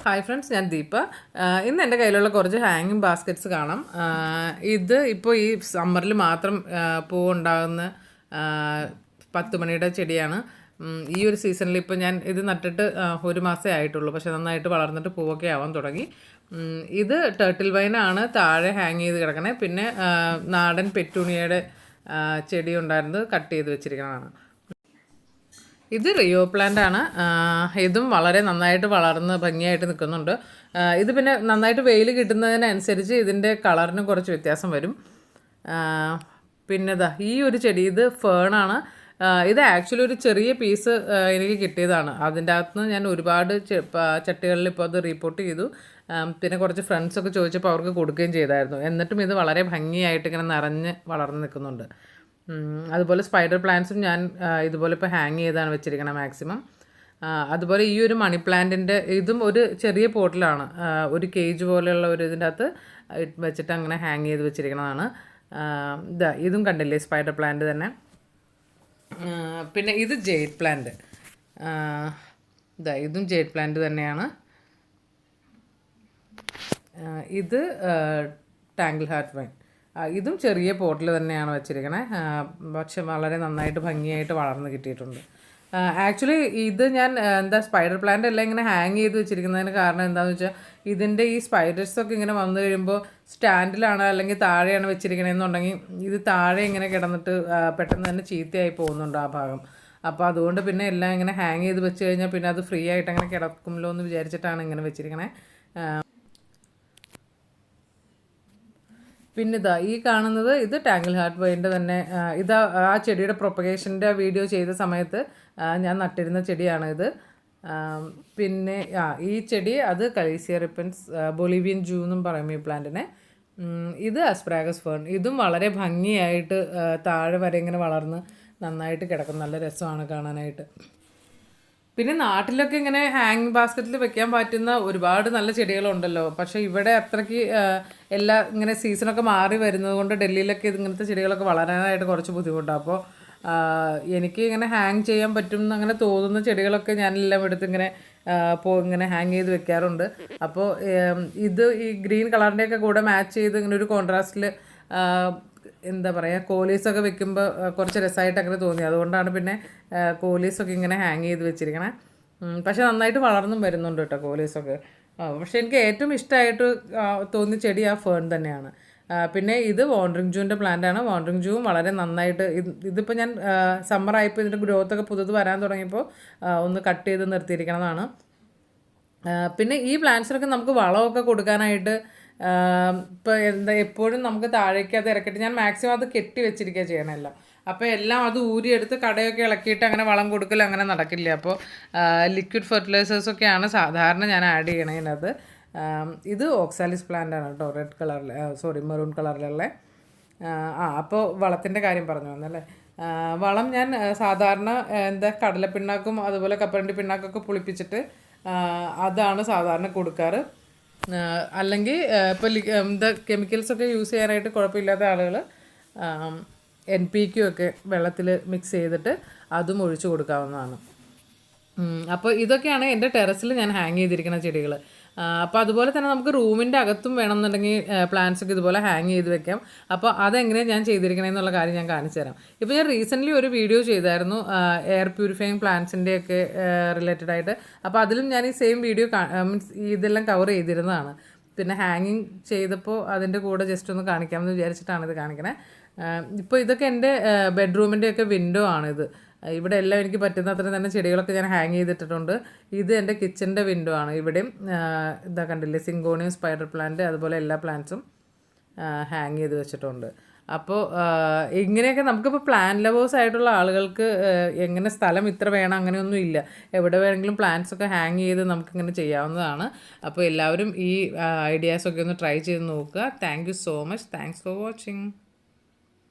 Hi friends, ഞാൻ ദീപ. ഇന്ന് എൻ്റെ കയ്യിലുള്ള കുറച്ച് ഹാങ്ങിങ് ബാസ്ക്കറ്റ്സ് കാണാം. ഇത് ഇപ്പോൾ ഈ സമ്മറിൽ മാത്രം പൂവുണ്ടാകുന്ന 10 മണിയുടെ ചെടിയാണ്. ഈ ഒരു സീസണിൽ ഇപ്പോൾ ഞാൻ ഇത് നട്ടിട്ട് 1 മാസമേ ആയിട്ടുള്ളൂ, പക്ഷെ നന്നായിട്ട് വളർന്നിട്ട് പൂവൊക്കെ ആവാൻ തുടങ്ങി. ഇത് ടേർട്ടിൽ വൈനാണ് താഴെ ഹാങ് ചെയ്ത് കിടക്കണേ. പിന്നെ നാടൻ പെറ്റൂണിയയുടെ ചെടി ഉണ്ടായിരുന്നത് കട്ട് ചെയ്ത് വെച്ചിരിക്കുന്നതാണ്. ഇത് റിയോ പ്ലാന്റ് ആണ്. ഇതും വളരെ നന്നായിട്ട് വളർന്ന് ഭംഗിയായിട്ട് നിൽക്കുന്നുണ്ട്. ഇത് പിന്നെ നന്നായിട്ട് വെയിൽ കിട്ടുന്നതിനനുസരിച്ച് ഇതിൻ്റെ കളറിന് കുറച്ച് വ്യത്യാസം വരും. പിന്നെ ഈ ഒരു ചെടി, ഇത് ഫേണാണ്. ഇത് ആക്ച്വലി ഒരു ചെറിയ പീസ് എനിക്ക് കിട്ടിയതാണ്. അതിൻ്റെ അകത്തുനിന്ന് ഞാൻ ഒരുപാട് ചട്ടികളിൽ ഇപ്പോൾ അത് റിപ്പോർട്ട് ചെയ്തു. പിന്നെ കുറച്ച് ഫ്രണ്ട്സൊക്കെ ചോദിച്ചപ്പോൾ അവർക്ക് കൊടുക്കുകയും ചെയ്തായിരുന്നു. എന്നിട്ടും ഇത് വളരെ ഭംഗിയായിട്ട് ഇങ്ങനെ നിറഞ്ഞ് വളർന്ന് നിൽക്കുന്നുണ്ട്. അതുപോലെ സ്പൈഡർ പ്ലാന്റ്സും ഞാൻ ഇതുപോലെ ഇപ്പോൾ ഹാങ് ചെയ്താണ് വെച്ചിരിക്കണം മാക്സിമം. അതുപോലെ ഈ ഒരു മണി പ്ലാന്റിൻ്റെ ഇതും ഒരു ചെറിയ പോട്ടിലാണ്, ഒരു കേജ് പോലെയുള്ള ഒരു ഇതിൻ്റെ അകത്ത് വെച്ചിട്ട് അങ്ങനെ ഹാങ് ചെയ്ത് വെച്ചിരിക്കുന്നതാണ്. ഇതും കണ്ടില്ലേ, സ്പൈഡർ പ്ലാന്റ് തന്നെ. പിന്നെ ഇത് ജെയ്ഡ് പ്ലാന്റ്. ഇതും ജെയ്ഡ് പ്ലാന്റ് തന്നെയാണ്. ഇത് ടാങ്കിൾ ഹാർട്ട് വൈൻ. ഇതും ചെറിയ പോട്ടിൽ തന്നെയാണ് വെച്ചിരിക്കണേ. പക്ഷെ വളരെ നന്നായിട്ട് ഭംഗിയായിട്ട് വളർന്ന് കിട്ടിയിട്ടുണ്ട്. ആക്ച്വലി ഇത് ഞാൻ സ്പൈഡർ പ്ലാന്റ് എല്ലാം ഇങ്ങനെ ഹാങ് ചെയ്ത് വെച്ചിരിക്കുന്നതിന് കാരണം എന്താണെന്ന് വെച്ചാൽ, ഇതിൻ്റെ ഈ സ്പൈഡേഴ്സൊക്കെ ഇങ്ങനെ വന്നു കഴിയുമ്പോൾ സ്റ്റാൻഡിലാണ് അല്ലെങ്കിൽ താഴെയാണ് വെച്ചിരിക്കണമെന്നുണ്ടെങ്കിൽ ഇത് താഴെ ഇങ്ങനെ കിടന്നിട്ട് പെട്ടെന്ന് തന്നെ ചീത്തയായി പോകുന്നുണ്ട് ആ ഭാഗം. അപ്പോൾ അതുകൊണ്ട് പിന്നെ എല്ലാം ഇങ്ങനെ ഹാങ് ചെയ്ത് വെച്ച് കഴിഞ്ഞാൽ പിന്നെ അത് ഫ്രീ ആയിട്ട് അങ്ങനെ കിടക്കുമല്ലോ എന്ന് വിചാരിച്ചിട്ടാണ് ഇങ്ങനെ വെച്ചിരിക്കണേ. പിന്നെ ഈ കാണുന്നത് ഇത് ടാങ്കിൾ ഹാർട്ട് വൈൻ്റെ തന്നെ. ഇത് ആ ചെടിയുടെ പ്രൊപ്പഗേഷൻ്റെ വീഡിയോ ചെയ്ത സമയത്ത് ഞാൻ നട്ടിരുന്ന ചെടിയാണ് ഇത്. പിന്നെ ഈ ചെടി അത് കലീസിയ റിപ്പൻസ് ബൊളീവിയൻ ജൂ എന്നും പറയും ഈ പ്ലാന്റിനെ. ഇത് അസ്പ്രാഗസ് ഫേൺ. ഇതും വളരെ ഭംഗിയായിട്ട് താഴെ വരെ ഇങ്ങനെ വളർന്ന് നന്നായിട്ട് കിടക്കും. നല്ല രസമാണ് കാണാനായിട്ട്. പിന്നെ നാട്ടിലൊക്കെ ഇങ്ങനെ ഹാങ് ബാസ്ക്കറ്റിൽ വെക്കാൻ പറ്റുന്ന ഒരുപാട് നല്ല ചെടികളുണ്ടല്ലോ. പക്ഷേ ഇവിടെ അത്രയ്ക്ക് എല്ലാ ഇങ്ങനെ സീസണൊക്കെ മാറി വരുന്നത് കൊണ്ട് ഡൽഹിയിലൊക്കെ ഇങ്ങനത്തെ ചെടികളൊക്കെ വളരാനായിട്ട് കുറച്ച് ബുദ്ധിമുട്ടാണ്. അപ്പോൾ എനിക്ക് ഇങ്ങനെ ഹാങ് ചെയ്യാൻ പറ്റും എന്നങ്ങനെ തോന്നുന്ന ചെടികളൊക്കെ ഞാനെല്ലാം എടുത്ത് ഇങ്ങനെ ഹാങ് ചെയ്ത് വെക്കാറുണ്ട്. അപ്പോൾ ഇത് ഈ ഗ്രീൻ കളറിൻ്റെയൊക്കെ കൂടെ മാച്ച് ചെയ്ത് ഇങ്ങനെ ഒരു കോൺട്രാസ്റ്റിൽ കോലീസൊക്കെ വെക്കുമ്പോൾ കുറച്ച് രസമായിട്ട് അങ്ങനെ തോന്നി. അതുകൊണ്ടാണ് പിന്നെ കോലീസൊക്കെ ഇങ്ങനെ ഹാങ് ചെയ്ത് വെച്ചിരിക്കണേ. പക്ഷെ നന്നായിട്ട് വളർന്നും വരുന്നുണ്ട് കേട്ടോ കോലീസൊക്കെ. പക്ഷെ എനിക്ക് ഏറ്റവും ഇഷ്ടമായിട്ട് തോന്നിയ ചെടി ആ ഫേൺ തന്നെയാണ്. പിന്നെ ഇത് വാണ്ടറിങ് ജൂവിൻ്റെ പ്ലാന്റാണ്. വാണ്ടറിങ് ജൂവും വളരെ നന്നായിട്ട് ഇതിപ്പോൾ ഞാൻ സമ്മറായപ്പോൾ ഇതിൻ്റെ ഗ്രോത്തൊക്കെ പുതുത് വരാൻ തുടങ്ങിയപ്പോൾ ഒന്ന് കട്ട് ചെയ്ത് നിർത്തിയിരിക്കണതാണ്. പിന്നെ ഈ പ്ലാന്റ്സിനൊക്കെ നമുക്ക് വളമൊക്കെ കൊടുക്കാനായിട്ട് ഇപ്പോൾ എപ്പോഴും നമുക്ക് താഴേക്ക് അത് ഇറക്കിയിട്ട് ഞാൻ മാക്സിമം അത് കെട്ടി വെച്ചിരിക്കുക ചെയ്യണമല്ലോ. അപ്പോൾ എല്ലാം അത് ഊരിയെടുത്ത് കടയൊക്കെ ഇളക്കിയിട്ട് അങ്ങനെ വളം കൊടുക്കൽ അങ്ങനെ നടക്കില്ല. അപ്പോൾ ലിക്വിഡ് ഫെർട്ടിലൈസേഴ്സൊക്കെയാണ് സാധാരണ ഞാൻ ആഡ് ചെയ്യണതിനകത്ത്. ഇത് ഓക്സാലിസ് പ്ലാന്റ് ആണ് കേട്ടോ, റെഡ് കളറിൽ മെറൂൺ കളറിലുള്ള. അപ്പോൾ വളത്തിൻ്റെ കാര്യം പറഞ്ഞു വന്നല്ലേ. വളം ഞാൻ സാധാരണ കടലപ്പിണ്ണാക്കും അതുപോലെ കപ്പലണ്ടി പിണ്ണാക്കൊക്കെ പുളിപ്പിച്ചിട്ട് അതാണ് സാധാരണ കൊടുക്കാറ്. അല്ലെങ്കിൽ ഇപ്പോൾ കെമിക്കൽസൊക്കെ യൂസ് ചെയ്യാനായിട്ട് കുഴപ്പമില്ലാത്ത ആളുകൾ NPK ഒക്കെ വെള്ളത്തിൽ മിക്സ് ചെയ്തിട്ട് അതും ഒഴിച്ചു കൊടുക്കാവുന്നതാണ്. അപ്പോൾ ഇതൊക്കെയാണ് എൻ്റെ ടെറസിൽ ഞാൻ ഹാങ് ചെയ്തിരിക്കുന്ന ചെടികൾ. അപ്പോൾ അതുപോലെ തന്നെ നമുക്ക് റൂമിൻ്റെ അകത്തും വേണമെന്നുണ്ടെങ്കിൽ പ്ലാന്റ്സൊക്കെ ഇതുപോലെ ഹാങ് ചെയ്ത് വെക്കാം. അപ്പോൾ അതെങ്ങനെയാണ് ഞാൻ ചെയ്തിരിക്കണമെന്നുള്ള കാര്യം ഞാൻ കാണിച്ചു തരാം. ഇപ്പോൾ ഞാൻ റീസെൻ്റ്ലി ഒരു വീഡിയോ ചെയ്തായിരുന്നു എയർ പ്യൂരിഫൈങ് പ്ലാന്റ്സിൻ്റെയൊക്കെ റിലേറ്റഡ് ആയിട്ട്. അപ്പോൾ അതിലും ഞാൻ ഈ സെയിം വീഡിയോ മീൻസ് ഇതെല്ലാം കവർ ചെയ്തിരുന്നതാണ്. പിന്നെ ഹാങ്ങിങ് ചെയ്തപ്പോൾ അതിൻ്റെ കൂടെ ജസ്റ്റ് ഒന്ന് കാണിക്കാമെന്ന് വിചാരിച്ചിട്ടാണ് ഇത് കാണിക്കണേ. ഇപ്പോൾ ഇതൊക്കെ എൻ്റെ ബെഡ്റൂമിൻ്റെയൊക്കെ വിൻഡോ ആണിത്. ഇവിടെ എല്ലാം എനിക്ക് പറ്റുന്ന തന്നെ ചെടികളൊക്കെ ഞാൻ ഹാങ് ചെയ്തിട്ടിട്ടുണ്ട്. ഇത് എൻ്റെ കിച്ചൻ്റെ വിൻഡോ ആണ്. ഇവിടെയും കണ്ടില്ലേ, സിങ്കോണിയം, സ്പൈഡർ പ്ലാന്റ് അതുപോലെ എല്ലാ പ്ലാന്റ്സും ഹാങ് ചെയ്ത് വെച്ചിട്ടുണ്ട്. അപ്പോൾ ഇങ്ങനെയൊക്കെ നമുക്കിപ്പോൾ പ്ലാന്റ് ലവേഴ്സ് ആയിട്ടുള്ള ആളുകൾക്ക് എങ്ങനെ സ്ഥലം ഇത്ര വേണം അങ്ങനെയൊന്നും ഇല്ല. എവിടെ വേണമെങ്കിലും പ്ലാന്റ്സൊക്കെ ഹാങ് ചെയ്ത് നമുക്കിങ്ങനെ ചെയ്യാവുന്നതാണ്. അപ്പോൾ എല്ലാവരും ഈ ഐഡിയാസൊക്കെ ഒന്ന് ട്രൈ ചെയ്ത് നോക്കുക. Thank you so much. Thanks for watching.